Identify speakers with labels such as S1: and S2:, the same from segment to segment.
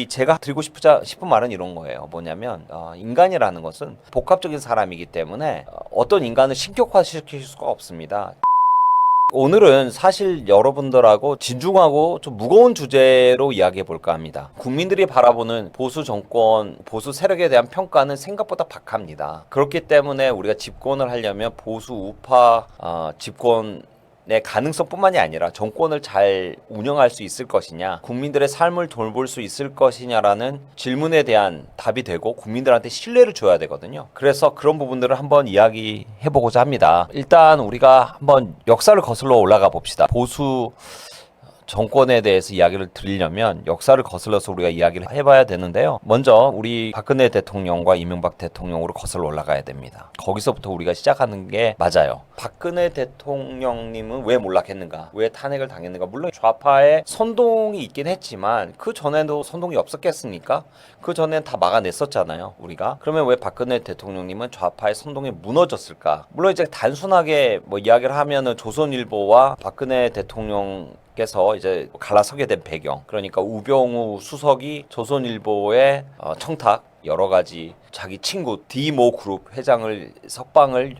S1: 제가 드리고 싶은 말은 이런 거예요. 뭐냐면 인간이라는 것은 복합적인 사람이기 때문에 어떤 인간을 신격화시킬 수가 없습니다. 오늘은 사실 여러분들하고 진중하고 좀 무거운 주제로 이야기해 볼까 합니다. 국민들이 바라보는 보수 정권, 보수 세력에 대한 평가는 생각보다 박합니다. 그렇기 때문에 우리가 집권을 하려면 보수 우파 집권의 가능성뿐만이 아니라 정권을 잘 운영할 수 있을 것이냐, 국민들의 삶을 돌볼 수 있을 것이냐라는 질문에 대한 답이 되고 국민들한테 신뢰를 줘야 되거든요. 그래서 그런 부분들을 한번 이야기해 보고자 합니다. 일단 우리가 한번 역사를 거슬러 올라가 봅시다. 보수 정권에 대해서 이야기를 드리려면 역사를 거슬러서 우리가 이야기를 해봐야 되는데요. 먼저 우리 박근혜 대통령과 이명박 대통령으로 거슬러 올라가야 됩니다. 거기서부터 우리가 시작하는 게 맞아요. 박근혜 대통령님은 왜 몰락했는가? 왜 탄핵을 당했는가? 물론 좌파의 선동이 있긴 했지만 그 전에도 선동이 없었겠습니까? 그 전엔 다 막아냈었잖아요, 우리가. 그러면 왜 박근혜 대통령님은 좌파의 선동에 무너졌을까? 물론 이제 단순하게 뭐 이야기를 하면은 조선일보와 박근혜 대통령께서 이제 갈라서게 된 배경, 그러니까 우병우 수석이 조선일보의 청탁, 여러 가지 자기 친구 디모 그룹 회장을 석방을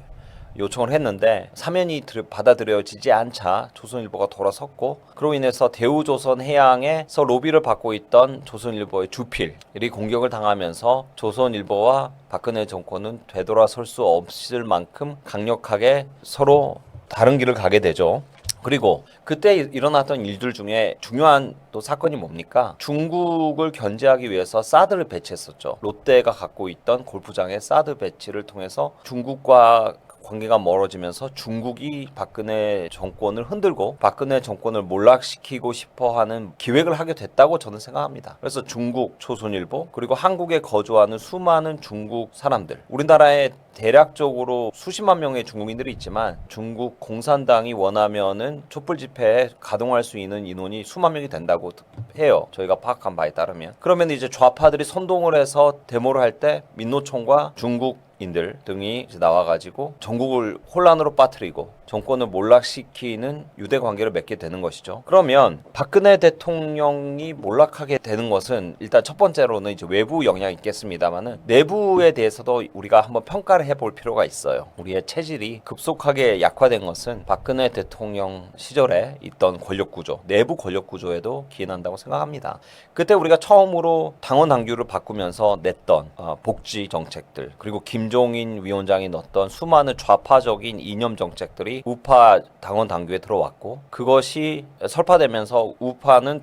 S1: 요청을 했는데 사면이 받아들여지지 않자 조선일보가 돌아섰고, 그로 인해서 대우조선해양에서 로비를 받고 있던 조선일보의 주필이 공격을 당하면서 조선일보와 박근혜 정권은 되돌아설 수 없을 만큼 강력하게 서로 다른 길을 가게 되죠. 그리고 그때 일어났던 일들 중에 중요한 또 사건이 뭡니까? 중국을 견제하기 위해서 사드를 배치했었죠. 롯데가 갖고 있던 골프장에 사드 배치를 통해서 중국과 관계가 멀어지면서 중국이 박근혜 정권을 흔들고 박근혜 정권을 몰락시키고 싶어하는 기획을 하게 됐다고 저는 생각합니다. 그래서 중국, 조선일보, 그리고 한국에 거주하는 수많은 중국 사람들, 우리나라에 대략적으로 수십만 명의 중국인들이 있지만 중국 공산당이 원하면은 촛불 집회에 가동할 수 있는 인원이 수만 명이 된다고 해요. 저희가 파악한 바에 따르면. 그러면 이제 좌파들이 선동을 해서 데모를 할 때 민노총과 중국인들 등이 이제 나와가지고 전국을 혼란으로 빠뜨리고 정권을 몰락시키는 유대 관계를 맺게 되는 것이죠. 그러면 박근혜 대통령이 몰락하게 되는 것은 일단 첫 번째로는 이제 외부 영향이 있겠습니다만은 내부에 대해서도 우리가 한번 평가를 해볼 필요가 있어요. 우리의 체질이 급속하게 약화된 것은 박근혜 대통령 시절에 있던 권력 구조, 내부 권력 구조에도 기인한다고 생각합니다. 그때 우리가 처음으로 당원 당규를 바꾸면서 냈던 복지 정책들, 그리고 김종인 위원장이 넣었던 수많은 좌파적인 이념 정책들이 우파 당원 당규에 들어왔고, 그것이 설파되면서 우파는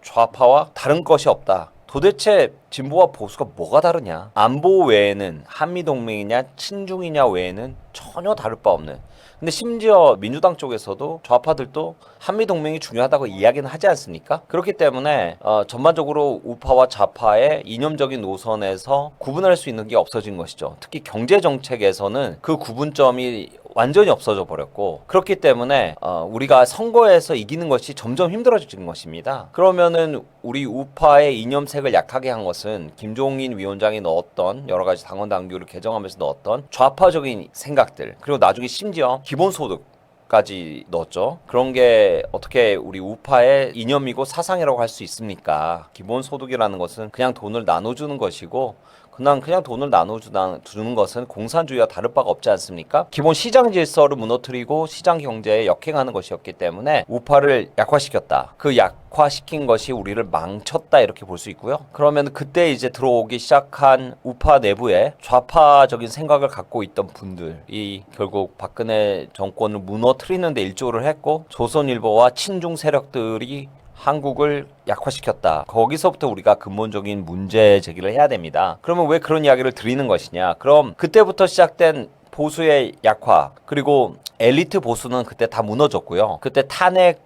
S1: 좌파와 다른 것이 없다. 도대체 진보와 보수가 뭐가 다르냐? 안보 외에는, 한미동맹이냐 친중이냐 외에는 전혀 다를 바 없는, 근데 심지어 민주당 쪽에서도 좌파들도 한미동맹이 중요하다고 이야기는 하지 않습니까? 그렇기 때문에 전반적으로 우파와 좌파의 이념적인 노선에서 구분할 수 있는 게 없어진 것이죠. 특히 경제정책에서는 그 구분점이 완전히 없어져 버렸고, 그렇기 때문에 우리가 선거에서 이기는 것이 점점 힘들어지는 것입니다. 그러면은 우리 우파의 이념색을 약하게 한 것은 김종인 위원장이 넣었던 여러 가지 당원 당규를 개정하면서 넣었던 좌파적인 생각들, 그리고 나중에 심지어 기본소득까지 넣었죠. 그런 게 어떻게 우리 우파의 이념이고 사상이라고 할 수 있습니까? 기본소득이라는 것은 그냥 돈을 나눠주는 것이고, 그냥 돈을 나눠주는 것은 공산주의와 다를 바가 없지 않습니까? 기본 시장 질서를 무너뜨리고 시장 경제에 역행하는 것이었기 때문에 우파를 약화시켰다. 그 약화시킨 것이 우리를 망쳤다, 이렇게 볼 수 있고요. 그러면 그때 이제 들어오기 시작한 우파 내부에 좌파적인 생각을 갖고 있던 분들이 결국 박근혜 정권을 무너뜨리는 데 일조를 했고, 조선일보와 친중 세력들이 한국을 약화시켰다. 거기서부터 우리가 근본적인 문제 제기를 해야 됩니다. 그러면 왜 그런 이야기를 드리는 것이냐? 그럼 그때부터 시작된 보수의 약화, 그리고 엘리트 보수는 그때 다 무너졌고요. 그때 탄핵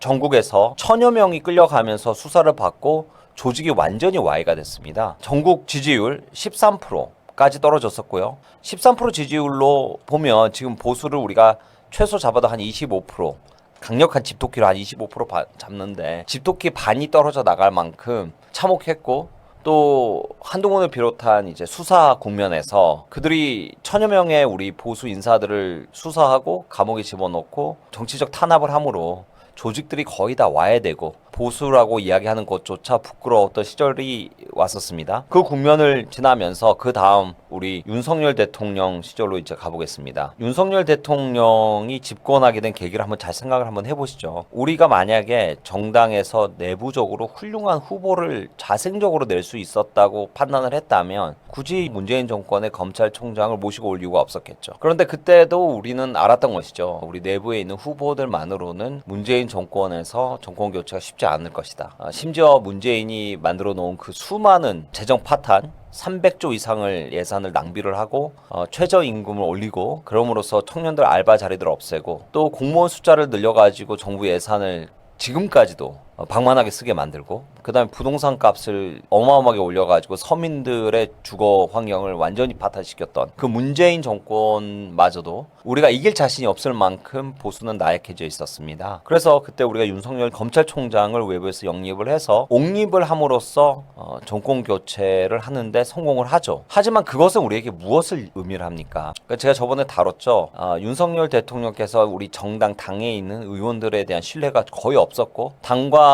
S1: 전국에서 천여 명이 끌려가면서 수사를 받고 조직이 완전히 와해가 됐습니다. 전국 지지율 13%까지 떨어졌었고요. 13% 지지율로 보면 지금 보수를 우리가 최소 잡아도 한 25%, 강력한 집토끼로 한 25% 잡는데 집토끼 반이 떨어져 나갈 만큼 참혹했고, 또 한동훈을 비롯한 이제 수사 국면에서 그들이 천여 명의 우리 보수 인사들을 수사하고 감옥에 집어넣고 정치적 탄압을 함으로 조직들이 거의 다 와해되고 보수라고 이야기하는 것조차 부끄러웠던 시절이 왔었습니다. 그 국면을 지나면서 그 다음 우리 윤석열 대통령 시절로 이제 가보겠습니다. 윤석열 대통령이 집권하게 된 계기를 한번 잘 생각을 한번 해보시죠. 우리가 만약에 정당에서 내부적으로 훌륭한 후보를 자생적으로 낼 수 있었다고 판단을 했다면 굳이 문재인 정권의 검찰총장을 모시고 올 이유가 없었겠죠. 그런데 그때도 우리는 알았던 것이죠. 우리 내부에 있는 후보들만으로는 문재인 정권에서 정권 교체가 쉽지 않을 것이다. 심지어 문재인이 만들어 놓은 그 수많은 재정 파탄 300조 이상을 예산을 낭비를 하고 최저임금을 올리고 그럼으로써 청년들 알바 자리들을 없애고 또 공무원 숫자를 늘려가지고 정부 예산을 지금까지도 방만하게 쓰게 만들고 그다음에 부동산 값을 어마어마하게 올려가지고 서민들의 주거 환경을 완전히 파탄시켰던 그 문재인 정권마저도 우리가 이길 자신이 없을 만큼 보수는 나약해져 있었습니다. 그래서 그때 우리가 윤석열 검찰총장을 외부에서 영입을 해서 옹립을 함으로써 정권 교체를 하는데 성공을 하죠. 하지만 그것은 우리에게 무엇을 의미를 합니까? 그러니까 제가 저번에 다뤘죠. 윤석열 대통령께서 우리 정당 당에 있는 의원들에 대한 신뢰가 거의 없었고 당과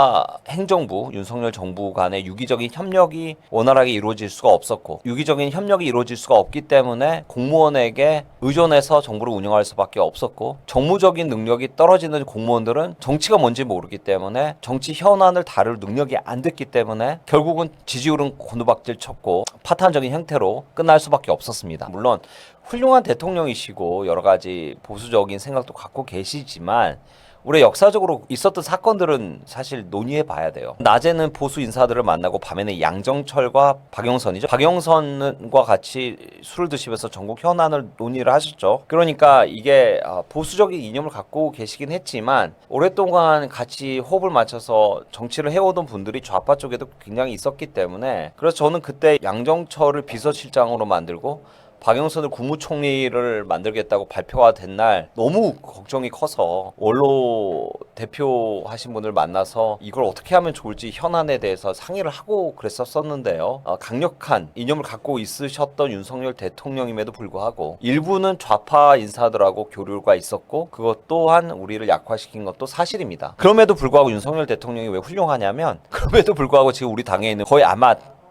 S1: 행정부, 윤석열 정부 간의 유기적인 협력이 원활하게 이루어질 수가 없었고 유기적인 협력이 이루어질 수가 없기 때문에 공무원에게 의존해서 정부를 운영할 수밖에 없었고 정무적인 능력이 떨어지는 공무원들은 정치가 뭔지 모르기 때문에 정치 현안을 다룰 능력이 안 됐기 때문에 결국은 지지율은 곤두박질 쳤고 파탄적인 형태로 끝날 수밖에 없었습니다. 물론 훌륭한 대통령이시고 여러 가지 보수적인 생각도 갖고 계시지만 우리 역사적으로 있었던 사건들은 사실 논의해 봐야 돼요. 낮에는 보수 인사들을 만나고 밤에는 양정철과 박영선이죠. 박영선과 같이 술을 드시면서 전국 현안을 논의를 하셨죠. 그러니까 이게 보수적인 이념을 갖고 계시긴 했지만 오랫동안 같이 호흡을 맞춰서 정치를 해오던 분들이 좌파 쪽에도 굉장히 있었기 때문에 그래서 저는 그때 양정철을 비서실장으로 만들고 박영선을 국무총리를 만들겠다고 발표가 된 날 너무 걱정이 커서 원로 대표하신 분을 만나서 이걸 어떻게 하면 좋을지 현안에 대해서 상의를 하고 그랬었는데요. 강력한 이념을 갖고 있으셨던 윤석열 대통령임에도 불구하고 일부는 좌파 인사들하고 교류가 있었고 그것 또한 우리를 약화시킨 것도 사실입니다. 그럼에도 불구하고 윤석열 대통령이 왜 훌륭하냐면 그럼에도 불구하고 지금 우리 당에 있는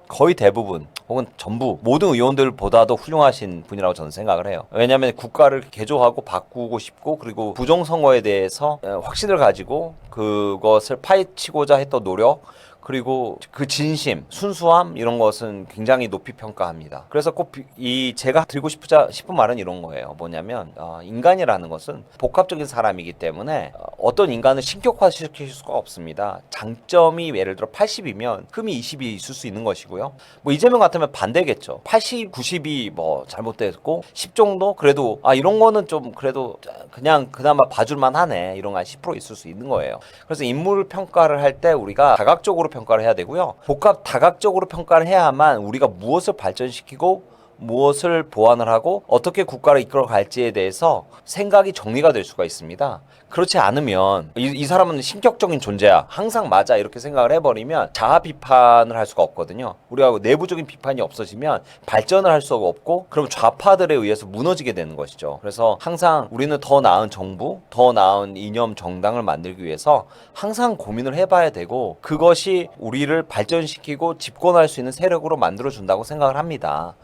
S1: 거의 대부분 혹은 전부 모든 의원들보다도 훌륭하신 분이라고 저는 생각을 해요. 왜냐하면 국가를 개조하고 바꾸고 싶고 그리고 부정선거에 대해서 확신을 가지고 그것을 파헤치고자 했던 노력 그리고 그 진심, 순수함 이런 것은 굉장히 높이 평가합니다. 그래서 꼭 제가 드리고 싶은 말은 이런 거예요. 뭐냐면 인간이라는 것은 복합적인 사람이기 때문에 어떤 인간을 신격화시킬 수가 없습니다. 장점이 예를 들어 80이면 흠이 20이 있을 수 있는 것이고요. 뭐 이재명 같으면 반대겠죠. 80, 90이 뭐 잘못됐고 10 정도 그래도 이런 거는 좀 그래도 그냥 그나마 봐줄만 하네. 이런 거 한 10% 있을 수 있는 거예요. 그래서 인물 평가를 할 때 우리가 다각적으로 평가를 해야 되고요. 다각적으로 평가를 해야만 우리가 무엇을 발전시키고 무엇을 보완을 하고 어떻게 국가를 이끌어갈지에 대해서 생각이 정리가 될 수가 있습니다. 그렇지 않으면 이 사람은 신격적인 존재야. 항상 맞아. 이렇게 생각을 해버리면 자아 비판을 할 수가 없거든요. 우리가 내부적인 비판이 없어지면 발전을 할 수가 없고 그럼 좌파들에 의해서 무너지게 되는 것이죠. 그래서 항상 우리는 더 나은 정부, 더 나은 이념 정당을 만들기 위해서 항상 고민을 해봐야 되고 그것이 우리를 발전시키고 집권할 수 있는 세력으로 만들어준다고 생각을 합니다.